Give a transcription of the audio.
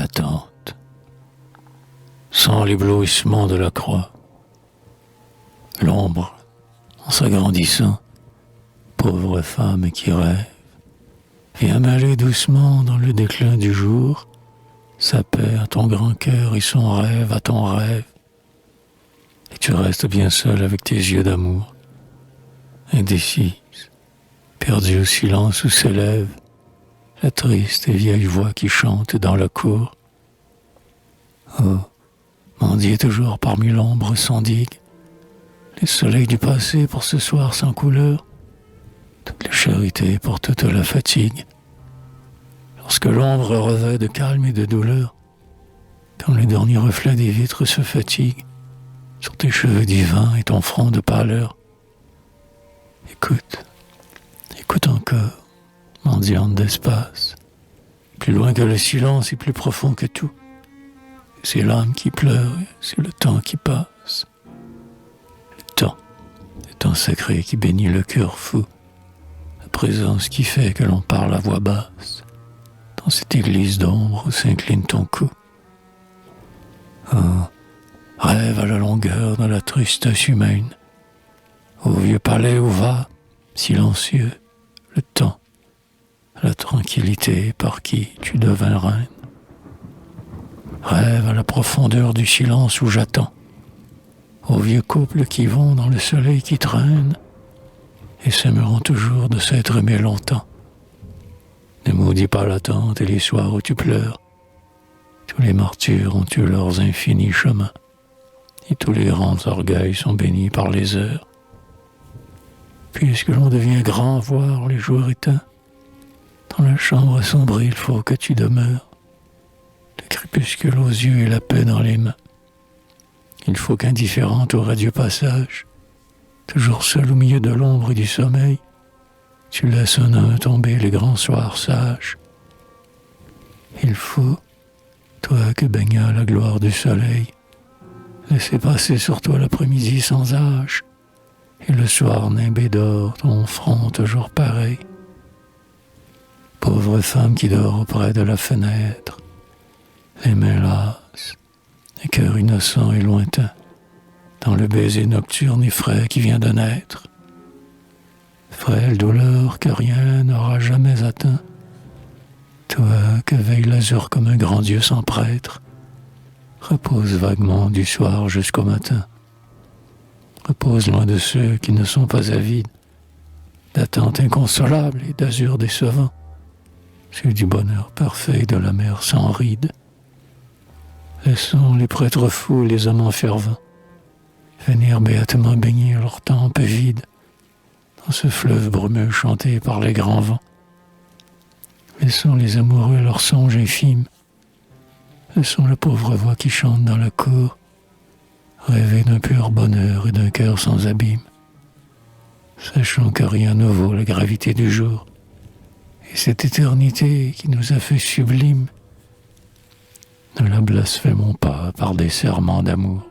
l'attente, sans l'éblouissement de la croix. L'ombre, en s'agrandissant, pauvre femme qui rêve, vient mêler doucement dans le déclin du jour sa paix à ton grand cœur et son rêve à ton rêve. Et tu restes bien seul avec tes yeux d'amour, indécise, perdue au silence où s'élève la triste et vieille voix qui chante dans la cour. Oh, mendier toujours parmi l'ombre sans digue, les soleils du passé pour ce soir sans couleur, toutes les charités pour toute la fatigue. Lorsque l'ombre revêt de calme et de douleur, quand les derniers reflets des vitres se fatiguent sur tes cheveux divins et ton front de pâleur, écoute, écoute encore, mendiante d'espace, plus loin que le silence et plus profond que tout. C'est l'âme qui pleure, c'est le temps qui passe. Le temps sacré qui bénit le cœur fou, la présence qui fait que l'on parle à voix basse, dans cette église d'ombre où s'incline ton cou. Oh, rêve à la longueur de la tristesse humaine, au vieux palais où va, silencieux, le temps, la tranquillité par qui tu devins reine. Rêve à la profondeur du silence où j'attends, aux vieux couples qui vont dans le soleil qui traîne et s'aimeront toujours de s'être aimés longtemps. Ne maudis pas l'attente et les soirs où tu pleures. Tous les martyrs ont eu leurs infinis chemins et tous les grands orgueils sont bénis par les heures. Puisque l'on devient grand voir les jours éteints, dans la chambre sombre il faut que tu demeures, le crépuscule aux yeux et la paix dans les mains. Il faut qu'indifférente au radieux passage, toujours seul au milieu de l'ombre et du sommeil, tu laisses un à un tomber les grands soirs sages. Il faut, toi que baigna la gloire du soleil, laisser passer sur toi l'après-midi sans âge, et le soir nimbé d'or ton front toujours pareil. Pauvre femme qui dort auprès de la fenêtre, les mains lasses, un cœur innocent et lointain, dans le baiser nocturne et frais qui vient de naître. Frêle douleur que rien n'aura jamais atteint, toi que veille l'azur comme un grand Dieu sans prêtre, repose vaguement du soir jusqu'au matin. Repose loin de ceux qui ne sont pas avides, d'attente inconsolable et d'azur décevant, ceux du bonheur parfait de la mer sans rides. Laissons les prêtres fous, les amants fervents, venir béatement baigner leur tempe vide dans ce fleuve brumeux chanté par les grands vents. Laissons les amoureux leurs songes infimes, laissons la pauvre voix qui chante dans la cour rêver d'un pur bonheur et d'un cœur sans abîme. Sachons que rien ne vaut la gravité du jour et cette éternité qui nous a fait sublimes. Ne la blasphémons pas par des serments d'amour.